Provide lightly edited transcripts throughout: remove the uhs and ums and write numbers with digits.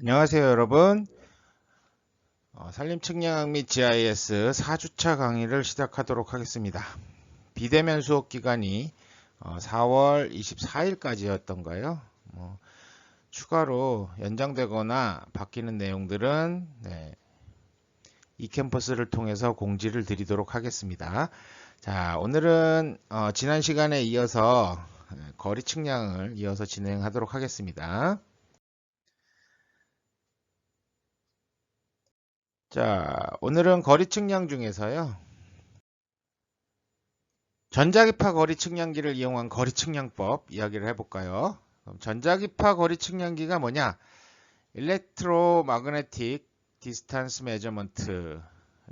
안녕하세요 여러분. 산림 측량 및 GIS 4주차 강의를 시작하도록 하겠습니다. 비대면 수업 기간이 4월 24일까지였던가요? 추가로 연장되거나 바뀌는 내용들은 이캠퍼스를 통해서 공지를 드리도록 하겠습니다. 자, 오늘은 지난 시간에 이어서 거리 측량을 이어서 진행하도록 하겠습니다. 자, 오늘은 거리 측량 중에서요. 전자기파 거리 측량기를 이용한 거리 측량법 이야기를 해볼까요? 그럼 전자기파 거리 측량기가 뭐냐? Electromagnetic Distance Measurement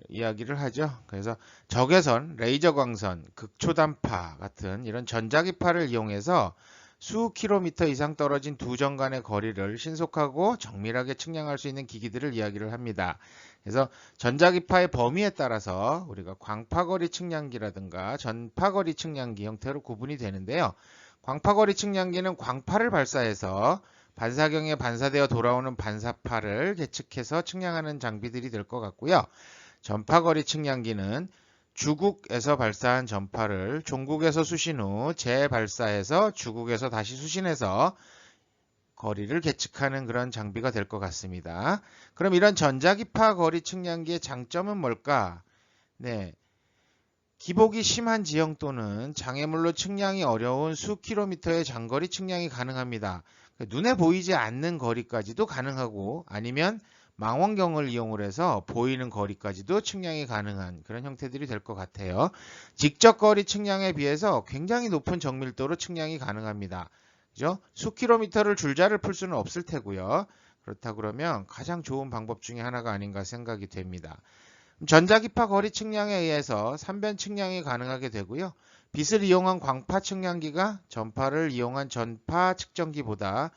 이야기를 하죠. 그래서 적외선, 레이저 광선, 극초단파 같은 이런 전자기파를 이용해서 수 킬로미터 이상 떨어진 두 점 간의 거리를 신속하고 정밀하게 측량할 수 있는 기기들을 이야기를 합니다. 그래서 전자기파의 범위에 따라서 우리가 광파거리 측량기라든가 전파거리 측량기 형태로 구분이 되는데요. 광파거리 측량기는 광파를 발사해서 반사경에 반사되어 돌아오는 반사파를 계측해서 측량하는 장비들이 될 것 같고요. 전파거리 측량기는 주국에서 발사한 전파를 종국에서 수신 후 재발사해서 주국에서 다시 수신해서 거리를 계측하는 그런 장비가 될 것 같습니다. 그럼 이런 전자기파 거리 측량기의 장점은 뭘까? 네, 기복이 심한 지형 또는 장애물로 측량이 어려운 수 킬로미터의 장거리 측량이 가능합니다. 눈에 보이지 않는 거리까지도 가능하고 아니면 망원경을 이용을 해서 보이는 거리까지도 측량이 가능한 그런 형태들이 될 것 같아요. 직접 거리 측량에 비해서 굉장히 높은 정밀도로 측량이 가능합니다. 그죠? 수 킬로미터를 줄자를 풀 수는 없을 테고요. 그렇다 그러면 가장 좋은 방법 중에 하나가 아닌가 생각이 됩니다. 전자기파 거리 측량에 의해서 삼변 측량이 가능하게 되고요. 빛을 이용한 광파 측량기가 전파를 이용한 전파 측정기보다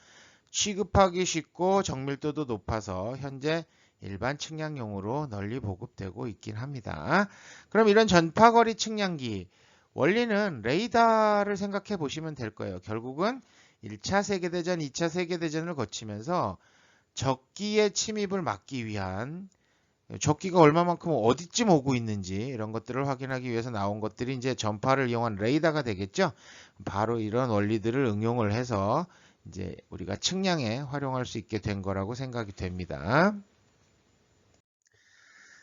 취급하기 쉽고 정밀도도 높아서 현재 일반 측량용으로 널리 보급되고 있긴 합니다. 그럼 이런 전파거리 측량기 원리는 레이더를 생각해 보시면 될 거예요. 결국은 1차 세계대전, 2차 세계대전을 거치면서 적기의 침입을 막기 위한 적기가 얼마만큼 어디쯤 오고 있는지 이런 것들을 확인하기 위해서 나온 것들이 이제 전파를 이용한 레이더가 되겠죠. 바로 이런 원리들을 응용을 해서 이제 우리가 측량에 활용할 수 있게 된 거라고 생각이 됩니다.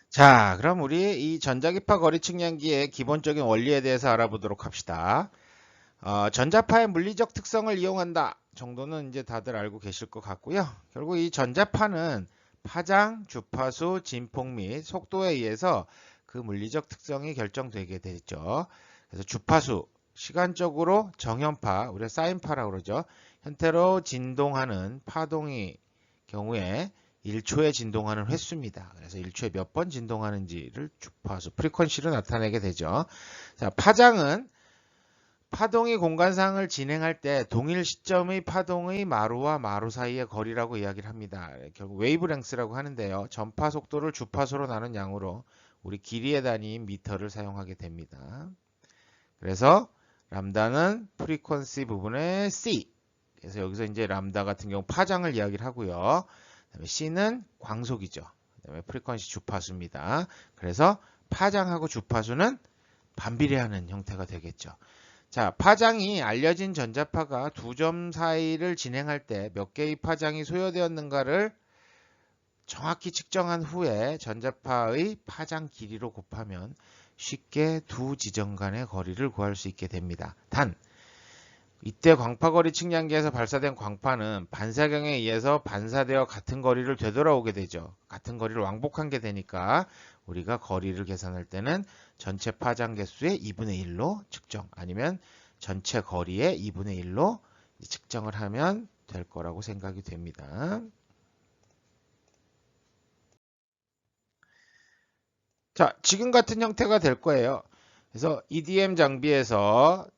자, 그럼 우리 이 전자기파 거리 측량기의 기본적인 원리에 대해서 알아보도록 합시다. 전자파의 물리적 특성을 이용한다 정도는 이제 다들 알고 계실 것 같고요. 결국 이 전자파는 파장, 주파수, 진폭 및 속도에 의해서 그 물리적 특성이 결정되게 되죠. 그래서 주파수, 시간적으로 정현파, 우리가 사인파라고 그러죠. 형태로 진동하는 파동의 경우에 1초에 진동하는 횟수입니다. 그래서 1초에 몇 번 진동하는지를 주파수, 프리퀀시로 나타내게 되죠. 자, 파장은 파동이 공간상을 진행할 때 동일 시점의 파동의 마루와 마루 사이의 거리라고 이야기를 합니다. 결국 웨이브랭스라고 하는데요. 전파 속도를 주파수로 나눈 양으로 우리 길이의 단위인 미터를 사용하게 됩니다. 그래서 람다는 프리퀀시 부분의 C. 그래서 여기서 이제 람다 같은 경우 파장을 이야기를 하고요. 그다음에 C는 광속이죠. 그다음에 프리퀀시 주파수입니다. 그래서 파장하고 주파수는 반비례하는 형태가 되겠죠. 자, 파장이 알려진 전자파가 두 점 사이를 진행할 때 몇 개의 파장이 소요되었는가를 정확히 측정한 후에 전자파의 파장 길이로 곱하면 쉽게 두 지점 간의 거리를 구할 수 있게 됩니다. 단, 이때 광파거리 측량기에서 발사된 광파는 반사경에 의해서 반사되어 같은 거리를 되돌아오게 되죠. 같은 거리를 왕복한 게 되니까 우리가 거리를 계산할 때는 전체 파장 개수의 2분의 1로 측정 아니면 전체 거리의 2분의 1로 측정을 하면 될 거라고 생각이 됩니다. 자, 지금 같은 형태가 될 거예요. 그래서 EDM 장비에서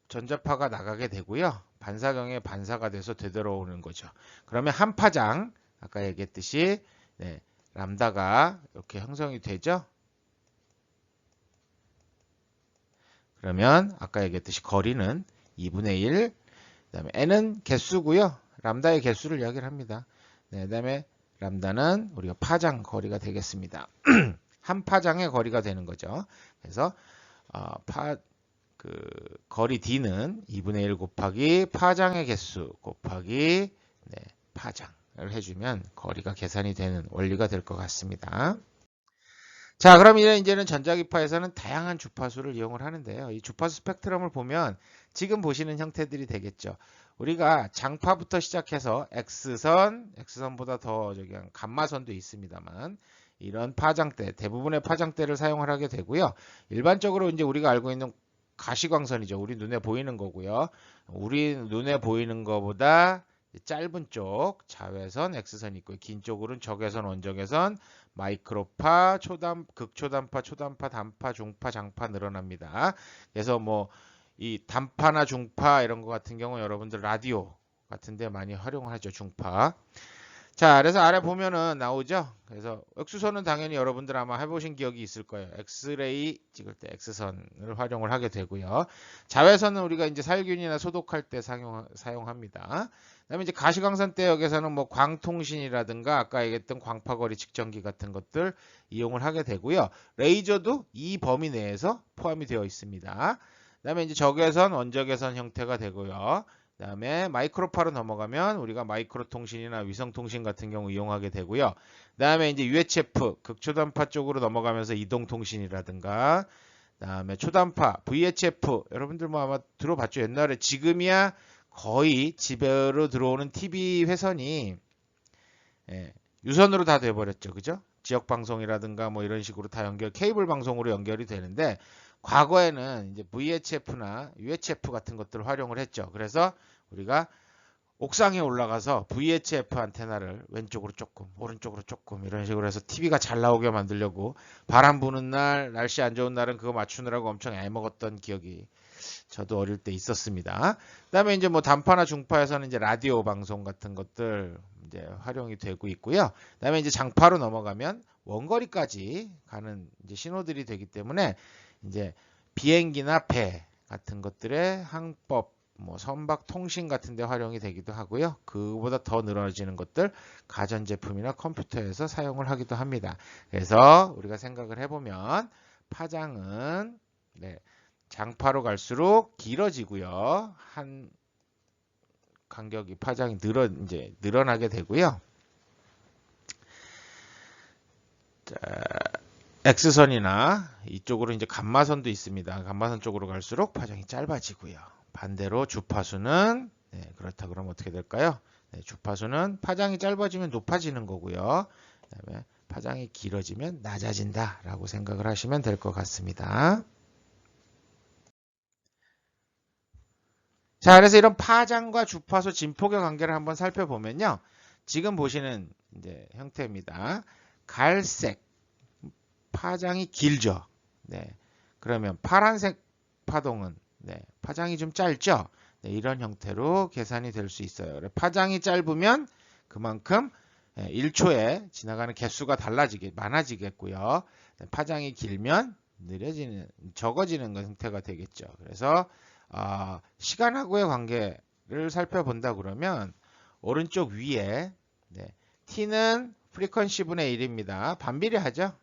전자파가 나가게 되고요. 반사경에 반사가 돼서 되돌아오는 거죠. 그러면 한 파장, 아까 얘기했듯이 람다가 이렇게 형성이 되죠. 그러면 아까 얘기했듯이 거리는 2분의 1, 그다음에 n은 개수고요. 람다의 개수를 이야기를 합니다. 네, 그다음에 람다는 우리가 파장 거리가 되겠습니다. 한 파장의 거리가 되는 거죠. 그래서 그 거리 D는 2분의 1 곱하기 파장의 개수 곱하기 네, 파장을 해주면 거리가 계산이 되는 원리가 될 것 같습니다. 자, 그럼 이제는 전자기파에서는 다양한 주파수를 이용을 하는데요. 이 주파수 스펙트럼을 보면 지금 보시는 형태들이 되겠죠. 우리가 장파부터 시작해서 X선보다 더 저기 감마선도 있습니다만 이런 파장대, 대부분의 파장대를 사용을 하게 되고요. 일반적으로 이제 우리가 알고 있는 가시광선이죠. 우리 눈에 보이는 거고요. 우리 눈에 보이는 거보다 짧은 쪽 자외선 X선이 있고 긴 쪽으로는 적외선, 원적외선, 마이크로파, 극초단파, 초단파, 단파, 중파, 장파 늘어납니다. 그래서 뭐 이 단파나 중파 이런 거 같은 경우 여러분들 라디오 같은데 많이 활용하죠. 중파. 자, 그래서 아래 보면은 나오죠. 그래서 X선은 당연히 여러분들 아마 해보신 기억이 있을 거예요. 엑스레이 찍을 때 X선을 활용을 하게 되고요. 자외선은 우리가 이제 살균이나 소독할 때 사용합니다. 그다음에 이제 가시광선 대역에서는 뭐 광통신이라든가 아까 얘기했던 광파거리 측정기 같은 것들 이용을 하게 되고요. 레이저도 이 범위 내에서 포함이 되어 있습니다. 그다음에 이제 적외선, 원적외선 형태가 되고요. 그다음에 마이크로파로 넘어가면 우리가 마이크로 통신이나 위성 통신 같은 경우 이용하게 되고요. 그다음에 이제 UHF 극초단파 쪽으로 넘어가면서 이동 통신이라든가 그다음에 초단파 VHF 여러분들 뭐 아마 들어봤죠. 옛날에 지금이야 거의 집으로 들어오는 TV 회선이 유선으로 다 돼버렸죠. 그죠? 지역 방송이라든가 뭐 이런 식으로 다 케이블 방송으로 연결이 되는데 과거에는 이제 VHF나 UHF 같은 것들을 활용을 했죠. 그래서 우리가 옥상에 올라가서 VHF 안테나를 왼쪽으로 조금, 오른쪽으로 조금 이런 식으로 해서 TV가 잘 나오게 만들려고 바람 부는 날, 날씨 안 좋은 날은 그거 맞추느라고 엄청 애먹었던 기억이 저도 어릴 때 있었습니다. 그다음에 이제 뭐 단파나 중파에서는 이제 라디오 방송 같은 것들 이제 활용이 되고 있고요. 그다음에 이제 장파로 넘어가면 원거리까지 가는 이제 신호들이 되기 때문에 이제 비행기나 배 같은 것들의 항법, 뭐 선박 통신 같은 데 활용이 되기도 하고요. 그보다 더 늘어지는 것들 가전제품이나 컴퓨터에서 사용을 하기도 합니다. 그래서 우리가 생각을 해보면 파장은 장파로 갈수록 길어지고요. 한 간격이 파장이 늘어나게 되고요. 자, X선이나 이쪽으로 이제 감마선도 있습니다. 감마선 쪽으로 갈수록 파장이 짧아지고요. 반대로 주파수는 그렇다 그러면 어떻게 될까요? 주파수는 파장이 짧아지면 높아지는 거고요. 그다음에 파장이 길어지면 낮아진다라고 생각을 하시면 될 것 같습니다. 자, 그래서 이런 파장과 주파수 진폭의 관계를 한번 살펴보면요. 지금 보시는 이제 형태입니다. 갈색 파장이 길죠. 그러면 파란색 파동은 파장이 좀 짧죠. 이런 형태로 계산이 될 수 있어요. 파장이 짧으면 그만큼 1초에 지나가는 개수가 많아지겠고요. 파장이 길면 적어지는 형태가 되겠죠. 그래서 시간하고의 관계를 살펴본다 그러면 오른쪽 위에 T는 프리퀀시 분의 1입니다. 반비례하죠.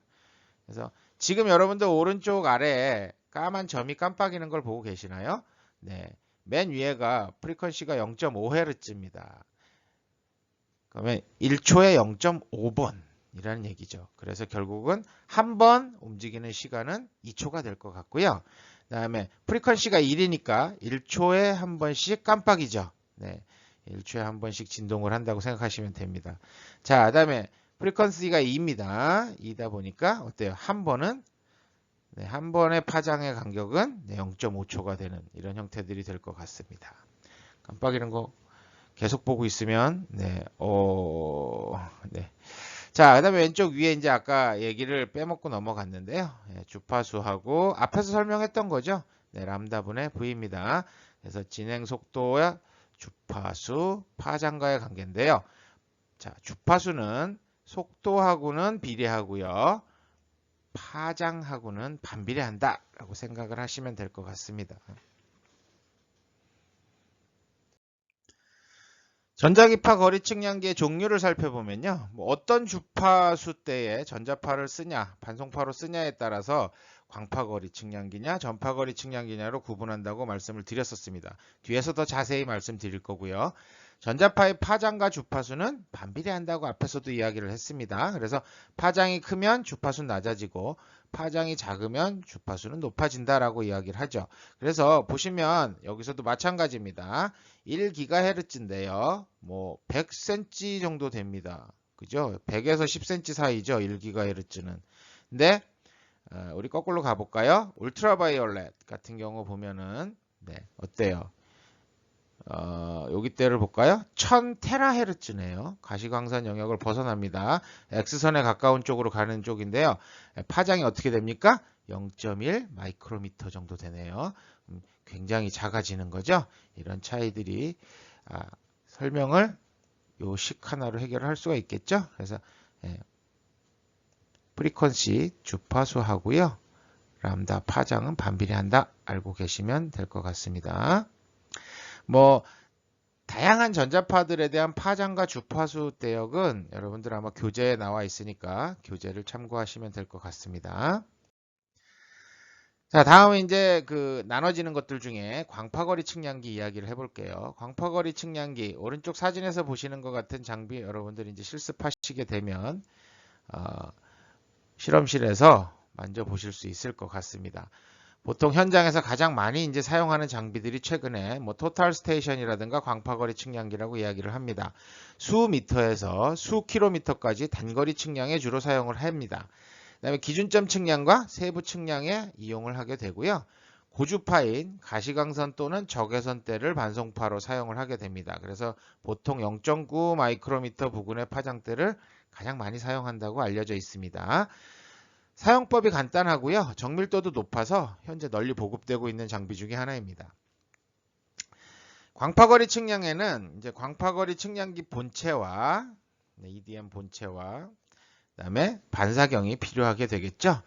그래서 지금 여러분들 오른쪽 아래에 까만 점이 깜빡이는 걸 보고 계시나요? 맨 위에가 프리퀀시가 0.5Hz입니다. 그러면 1초에 0.5번 이라는 얘기죠. 그래서 결국은 한 번 움직이는 시간은 2초가 될 것 같고요. 그 다음에 프리퀀시가 1이니까 1초에 한 번씩 깜빡이죠. 1초에 한 번씩 진동을 한다고 생각하시면 됩니다. 자, 그 다음에 프리퀀시가 2입니다. 2다 보니까 어때요? 한 번의 파장의 간격은 0.5초가 되는 이런 형태들이 될 것 같습니다. 깜빡이는 거 계속 보고 있으면 자, 그다음에 왼쪽 위에 이제 아까 얘기를 빼먹고 넘어갔는데요. 주파수하고 앞에서 설명했던 거죠. 람다분의 V입니다. 그래서 진행 속도와 주파수, 파장과의 관계인데요. 자, 주파수는 속도하고는 비례하고요. 파장하고는 반비례한다라고 생각을 하시면 될 것 같습니다. 전자기파 거리 측량기의 종류를 살펴보면요. 뭐 어떤 주파수 대에 전자파를 쓰냐, 반송파로 쓰냐에 따라서 광파거리 측량기냐, 전파거리 측량기냐로 구분한다고 말씀을 드렸었습니다. 뒤에서 더 자세히 말씀드릴 거고요. 전자파의 파장과 주파수는 반비례한다고 앞에서도 이야기를 했습니다. 그래서 파장이 크면 주파수는 낮아지고 파장이 작으면 주파수는 높아진다라고 이야기를 하죠. 그래서 보시면 여기서도 마찬가지입니다. 1GHz인데요. 뭐 100cm 정도 됩니다. 그죠? 100에서 10cm 사이죠. 1GHz는. 근데 우리 거꾸로 가볼까요? 울트라바이올렛 같은 경우 보면은 네, 어때요? 여기 때를 볼까요? 1000테라헤르츠네요. 가시광선 영역을 벗어납니다. X선에 가까운 쪽으로 가는 쪽인데요. 파장이 어떻게 됩니까? 0.1 마이크로미터 정도 되네요. 굉장히 작아지는 거죠. 이런 차이들이 설명을 요 식 하나로 해결할 수가 있겠죠. 그래서 프리퀀시 주파수 하고요. 람다 파장은 반비례한다. 알고 계시면 될 것 같습니다. 뭐 다양한 전자파들에 대한 파장과 주파수 대역은 여러분들 아마 교재에 나와 있으니까 교재를 참고하시면 될 것 같습니다. 자, 다음은 이제 그 나눠지는 것들 중에 광파거리 측량기 이야기를 해볼게요. 광파거리 측량기 오른쪽 사진에서 보시는 것 같은 장비 여러분들 이제 실습하시게 되면 실험실에서 만져보실 수 있을 것 같습니다. 보통 현장에서 가장 많이 이제 사용하는 장비들이 최근에 뭐 토탈 스테이션이라든가 광파거리 측량기라고 이야기를 합니다. 수 미터에서 수 킬로미터까지 단거리 측량에 주로 사용을 합니다. 그다음에 기준점 측량과 세부 측량에 이용을 하게 되고요. 고주파인 가시광선 또는 적외선대를 반송파로 사용을 하게 됩니다. 그래서 보통 0.9 마이크로미터 부근의 파장대를 가장 많이 사용한다고 알려져 있습니다. 사용법이 간단하고요. 정밀도도 높아서 현재 널리 보급되고 있는 장비 중에 하나입니다. 광파거리 측량에는 이제 광파거리 측량기 본체와 EDM 본체와 그다음에 반사경이 필요하게 되겠죠.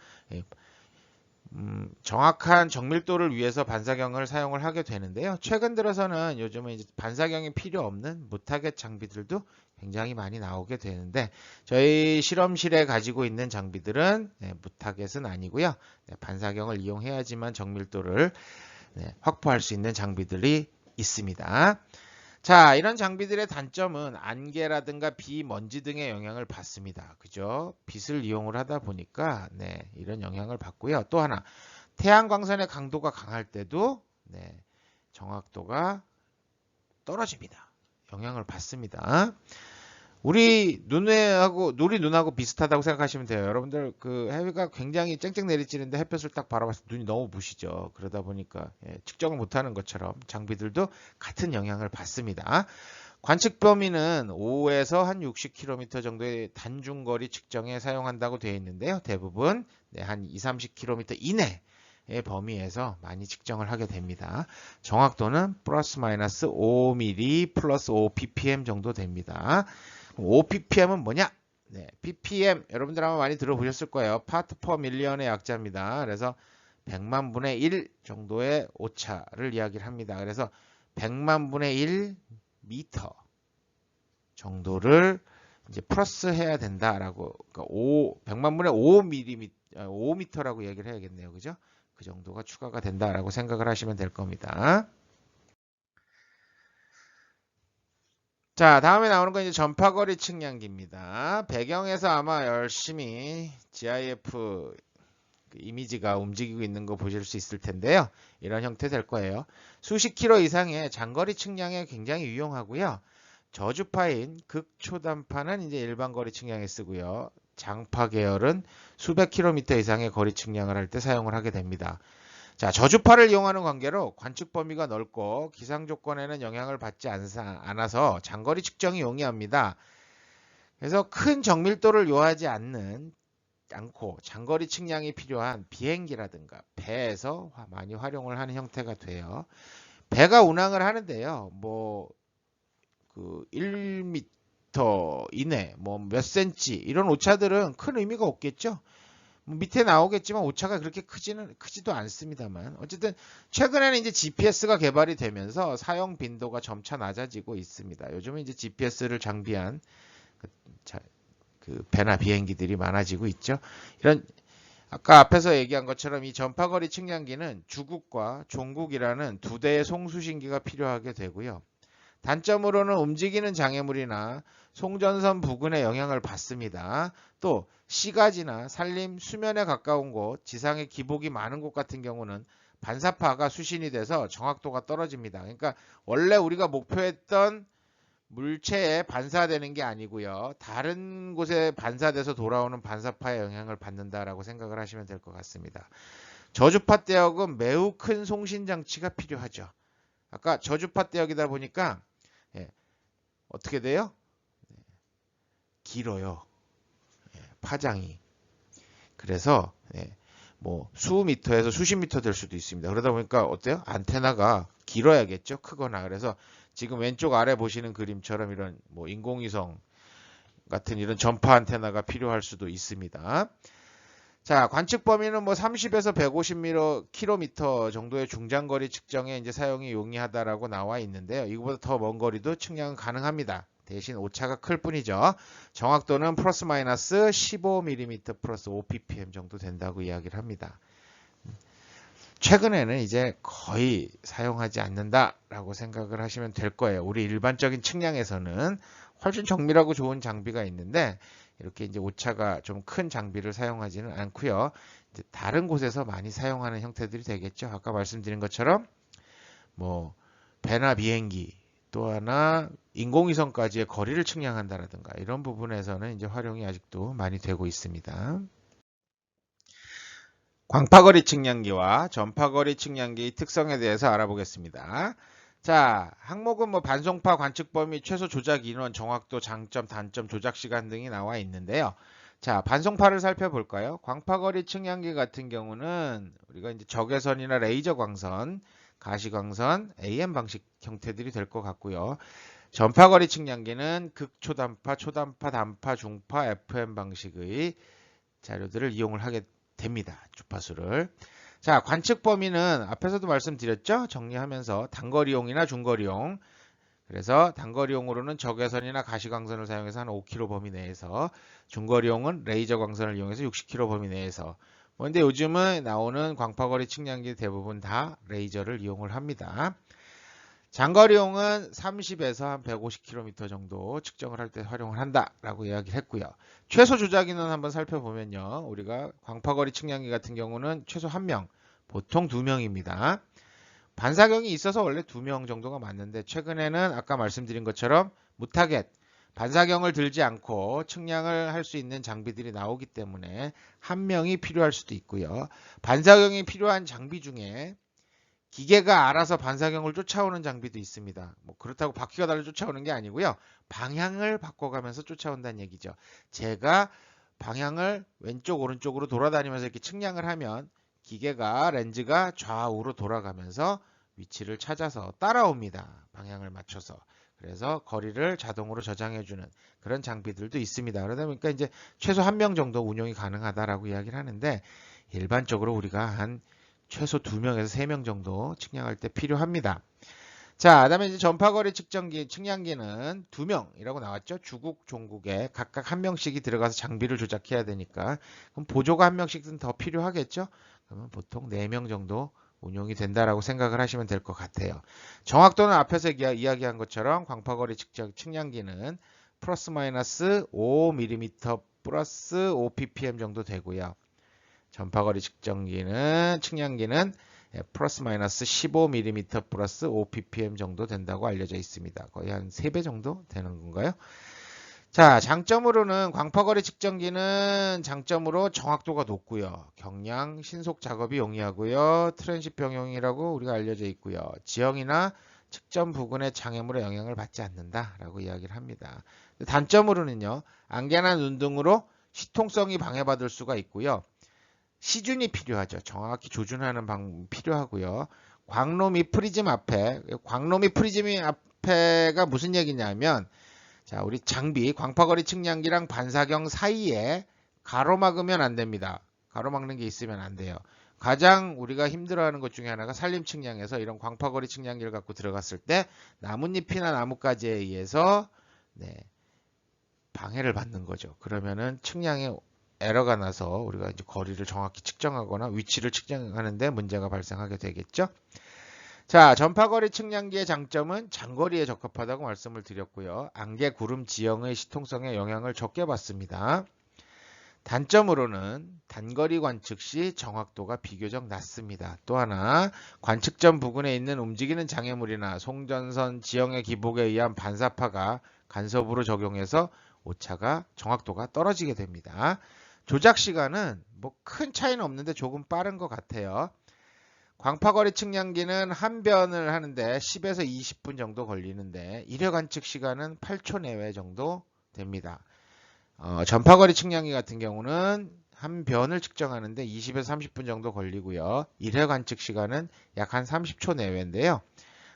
정확한 정밀도를 위해서 반사경을 사용을 하게 되는데요. 최근 들어서는 요즘은 이제 반사경이 필요 없는 무타겟 장비들도 굉장히 많이 나오게 되는데 저희 실험실에 가지고 있는 장비들은 무타겟은 아니고요. 반사경을 이용해야지만 정밀도를 확보할 수 있는 장비들이 있습니다. 자, 이런 장비들의 단점은 안개라든가 비, 먼지 등의 영향을 받습니다. 그죠? 빛을 이용을 하다 보니까 이런 영향을 받고요. 또 하나, 태양광선의 강도가 강할 때도 정확도가 떨어집니다. 영향을 받습니다. 우리 눈하고 비슷하다고 생각하시면 돼요. 여러분들 그 해가 굉장히 쨍쨍 내리쬐는데 햇볕을 딱 바라봤을 때 눈이 너무 부시죠. 그러다 보니까 측정을 못하는 것처럼 장비들도 같은 영향을 받습니다. 관측 범위는 5에서 한 60km 정도의 단중거리 측정에 사용한다고 되어 있는데요. 대부분 한 20-30km 이내의 범위에서 많이 측정을 하게 됩니다. 정확도는 플러스 마이너스 5mm 플러스 5ppm 정도 됩니다. 5ppm은 뭐냐? ppm 여러분들 아마 많이 들어보셨을 거예요. 파트 퍼 밀리언의 약자입니다. 그래서 100만 분의 1 정도의 오차를 이야기를 합니다. 그래서 100만 분의 1 미터 정도를 이제 플러스 해야 된다라고, 그러니까 100만 분의 5미터라고 이야기를 해야겠네요. 그죠? 그 정도가 추가가 된다라고 생각을 하시면 될 겁니다. 자, 다음에 나오는 건 이제 전파거리 측량기입니다. 배경에서 아마 열심히 GIF 이미지가 움직이고 있는 거 보실 수 있을 텐데요. 이런 형태 될 거예요. 수십 킬로 이상의 장거리 측량에 굉장히 유용하고요. 저주파인 극초단파는 이제 일반 거리 측량에 쓰고요. 장파 계열은 수백 킬로미터 이상의 거리 측량을 할 때 사용을 하게 됩니다. 자, 저주파를 이용하는 관계로 관측 범위가 넓고 기상 조건에는 영향을 받지 않아서 장거리 측정이 용이합니다. 그래서 큰 정밀도를 요하지 않고 장거리 측량이 필요한 비행기라든가 배에서 많이 활용을 하는 형태가 돼요. 배가 운항을 하는데요. 뭐 그 1m 이내, 뭐 몇 cm 이런 오차들은 큰 의미가 없겠죠. 밑에 나오겠지만 오차가 그렇게 크지도 않습니다만 어쨌든 최근에는 이제 GPS가 개발이 되면서 사용 빈도가 점차 낮아지고 있습니다. 요즘은 이제 GPS를 장비한 그 배나 비행기들이 많아지고 있죠. 이런 아까 앞에서 얘기한 것처럼 이 전파거리 측량기는 주국과 종국이라는 두 대의 송수신기가 필요하게 되고요. 단점으로는 움직이는 장애물이나 송전선 부근에 영향을 받습니다. 또 시가지나 산림, 수면에 가까운 곳, 지상의 기복이 많은 곳 같은 경우는 반사파가 수신이 돼서 정확도가 떨어집니다. 그러니까 원래 우리가 목표했던 물체에 반사되는 게 아니고요. 다른 곳에 반사돼서 돌아오는 반사파의 영향을 받는다라고 생각을 하시면 될 것 같습니다. 저주파 대역은 매우 큰 송신 장치가 필요하죠. 아까 저주파 대역이다 보니까 어떻게 돼요? 길어요. 파장이. 그래서 뭐 수미터에서 수십 미터 될 수도 있습니다. 그러다 보니까 어때요? 안테나가 길어야겠죠. 크거나. 그래서 지금 왼쪽 아래 보시는 그림처럼 이런 뭐 인공위성 같은 이런 전파 안테나가 필요할 수도 있습니다. 자, 관측 범위는 뭐 30에서 150km 정도의 중장거리 측정에 이제 사용이 용이하다라고 나와 있는데요. 이거보다 더 먼 거리도 측량은 가능합니다. 대신 오차가 클 뿐이죠. 정확도는 플러스 마이너스 15mm 플러스 5ppm 정도 된다고 이야기를 합니다. 최근에는 이제 거의 사용하지 않는다라고 생각을 하시면 될 거예요. 우리 일반적인 측량에서는 훨씬 정밀하고 좋은 장비가 있는데 이렇게 이제 오차가 좀 큰 장비를 사용하지는 않고요. 이제 다른 곳에서 많이 사용하는 형태들이 되겠죠. 아까 말씀드린 것처럼 뭐 배나 비행기 또 하나 인공위성까지의 거리를 측량한다라든가 이런 부분에서는 이제 활용이 아직도 많이 되고 있습니다. 광파거리 측량기와 전파거리 측량기의 특성에 대해서 알아보겠습니다. 자, 항목은 뭐 반송파 관측 범위, 최소 조작 인원, 정확도, 장점, 단점, 조작 시간 등이 나와 있는데요. 자, 반송파를 살펴볼까요? 광파거리 측량기 같은 경우는 우리가 이제 적외선이나 레이저 광선, 가시광선, AM 방식 형태들이 될 것 같고요. 전파거리 측량기는 극초단파, 초단파, 단파, 중파, FM 방식의 자료들을 이용을 하게 됩니다. 주파수를. 자, 관측 범위는 앞에서도 말씀드렸죠? 정리하면서 단거리용이나 중거리용. 그래서 단거리용으로는 적외선이나 가시광선을 사용해서 한 5km 범위 내에서, 중거리용은 레이저 광선을 이용해서 60km 범위 내에서. 근데 요즘은 나오는 광파거리 측량기 대부분 다 레이저를 이용을 합니다. 장거리용은 30에서 한 150km 정도 측정을 할 때 활용을 한다라고 이야기를 했고요. 최소 조작 인원 한번 살펴보면요. 우리가 광파거리 측량기 같은 경우는 최소 1명, 보통 2명입니다. 반사경이 있어서 원래 2명 정도가 맞는데 최근에는 아까 말씀드린 것처럼 무타겟, 반사경을 들지 않고 측량을 할 수 있는 장비들이 나오기 때문에 1명이 필요할 수도 있고요. 반사경이 필요한 장비 중에 기계가 알아서 반사경을 쫓아오는 장비도 있습니다. 뭐 그렇다고 바퀴가 달려 쫓아오는 게 아니고요. 방향을 바꿔가면서 쫓아온다는 얘기죠. 제가 방향을 왼쪽 오른쪽으로 돌아다니면서 이렇게 측량을 하면 기계가 렌즈가 좌우로 돌아가면서 위치를 찾아서 따라옵니다. 방향을 맞춰서. 그래서 거리를 자동으로 저장해주는 그런 장비들도 있습니다. 그러다 보니까 이제 최소 1명 정도 운용이 가능하다라고 이야기를 하는데 일반적으로 우리가 한 최소 2명에서 3명 정도 측량할 때 필요합니다. 자, 그다음에 이제 전파거리 측정기, 측량기는 2명이라고 나왔죠. 주국, 종국에 각각 1명씩이 들어가서 장비를 조작해야 되니까 그럼 보조가 1명씩은 더 필요하겠죠. 그러면 보통 4명 정도 운용이 된다라고 생각을 하시면 될 것 같아요. 정확도는 앞에서 이야기한 것처럼 광파거리 측량기는 플러스 마이너스 5mm 플러스 5ppm 정도 되고요. 전파거리 측량기는 플러스 마이너스 15mm 플러스 5ppm 정도 된다고 알려져 있습니다. 거의 한 3배 정도 되는 건가요? 자, 장점으로는 광파거리 측정기는 장점으로 정확도가 높고요. 경량, 신속 작업이 용이하고요. 트랜sit 병용이라고 우리가 알려져 있고요. 지형이나 측정 부근의 장애물에 영향을 받지 않는다라고 이야기를 합니다. 단점으로는요. 안개나 눈 등으로 시통성이 방해받을 수가 있고요. 시준이 필요하죠. 정확히 조준하는 방법이 필요하고요. 광로 및 프리즘 앞에가 무슨 얘기냐면 자, 우리 장비, 광파거리 측량기랑 반사경 사이에 가로막으면 안 됩니다. 가로막는 게 있으면 안 돼요. 가장 우리가 힘들어하는 것 중에 하나가 산림 측량에서 이런 광파거리 측량기를 갖고 들어갔을 때 나뭇잎이나 나뭇가지에 의해서 네, 방해를 받는 거죠. 그러면은 측량에 에러가 나서 우리가 이제 거리를 정확히 측정하거나 위치를 측정하는데 문제가 발생하게 되겠죠. 자, 전파거리 측량기의 장점은 장거리에 적합하다고 말씀을 드렸고요. 안개, 구름, 지형의 시통성에 영향을 적게 받습니다. 단점으로는 단거리 관측 시 정확도가 비교적 낮습니다. 또 하나, 관측점 부근에 있는 움직이는 장애물이나 송전선 지형의 기복에 의한 반사파가 간섭으로 적용해서 오차가 정확도가 떨어지게 됩니다. 조작 시간은 뭐 큰 차이는 없는데 조금 빠른 것 같아요. 광파거리 측량기는 한 변을 하는데 10에서 20분 정도 걸리는데 1회 관측 시간은 8초 내외 정도 됩니다. 전파거리 측량기 같은 경우는 한 변을 측정하는데 20에서 30분 정도 걸리고요. 1회 관측 시간은 약 한 30초 내외인데요.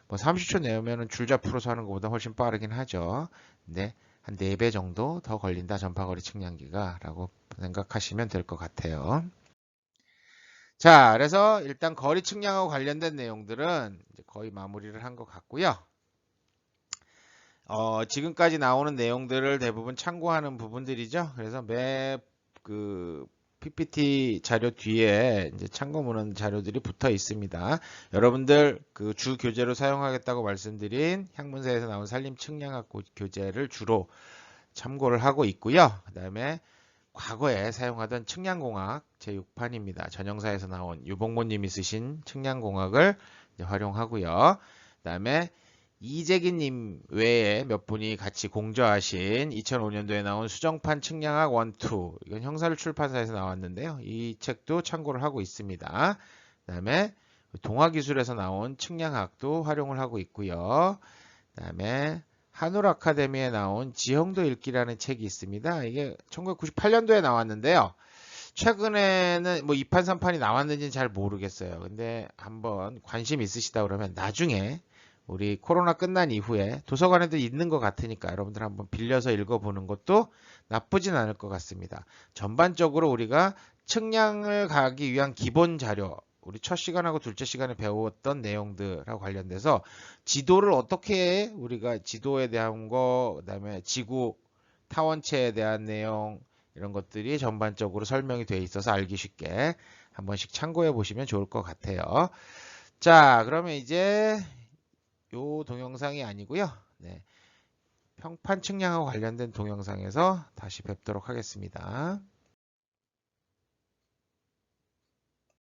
뭐 30초 내외면은 줄자 풀어서 하는 것보다 훨씬 빠르긴 하죠. 근데 한 4배 정도 더 걸린다, 전파거리 측량기가 라고 생각하시면 될 것 같아요. 자, 그래서 일단 거리 측량하고 관련된 내용들은 이제 거의 마무리를 한 것 같고요. 지금까지 나오는 내용들을 대부분 참고하는 부분들이죠. 그래서 그 PPT 자료 뒤에 이제 참고문헌 자료들이 붙어 있습니다. 여러분들 그 주 교재로 사용하겠다고 말씀드린 학문사에서 나온 산림 측량학 교재를 주로 참고를 하고 있고요. 그 다음에 과거에 사용하던 측량공학 제6판입니다. 전형사에서 나온 유봉모님이 쓰신 측량공학을 활용하고요. 그 다음에 이재기님 외에 몇 분이 같이 공저하신 2005년도에 나온 수정판 측량학 1, 2, 이건 형사를 출판사에서 나왔는데요. 이 책도 참고를 하고 있습니다. 그 다음에 동아기술에서 나온 측량학도 활용을 하고 있고요. 그 다음에 한울 아카데미에 나온 지형도 읽기라는 책이 있습니다. 이게 1998년도에 나왔는데요. 최근에는 뭐 2판, 3판이 나왔는지는 잘 모르겠어요. 근데 한번 관심 있으시다 그러면 나중에 우리 코로나 끝난 이후에 도서관에도 있는 것 같으니까 여러분들 한번 빌려서 읽어보는 것도 나쁘진 않을 것 같습니다. 전반적으로 우리가 측량을 가기 위한 기본 자료, 우리 첫 시간하고 둘째 시간에 배웠던 내용들하고 관련돼서 지도를 어떻게 우리가 지도에 대한 거, 그다음에 지구 타원체에 대한 내용 이런 것들이 전반적으로 설명이 되어 있어서 알기 쉽게 한 번씩 참고해 보시면 좋을 것 같아요. 자, 그러면 이제 요 동영상이 아니고요. 네, 평판 측량하고 관련된 동영상에서 다시 뵙도록 하겠습니다.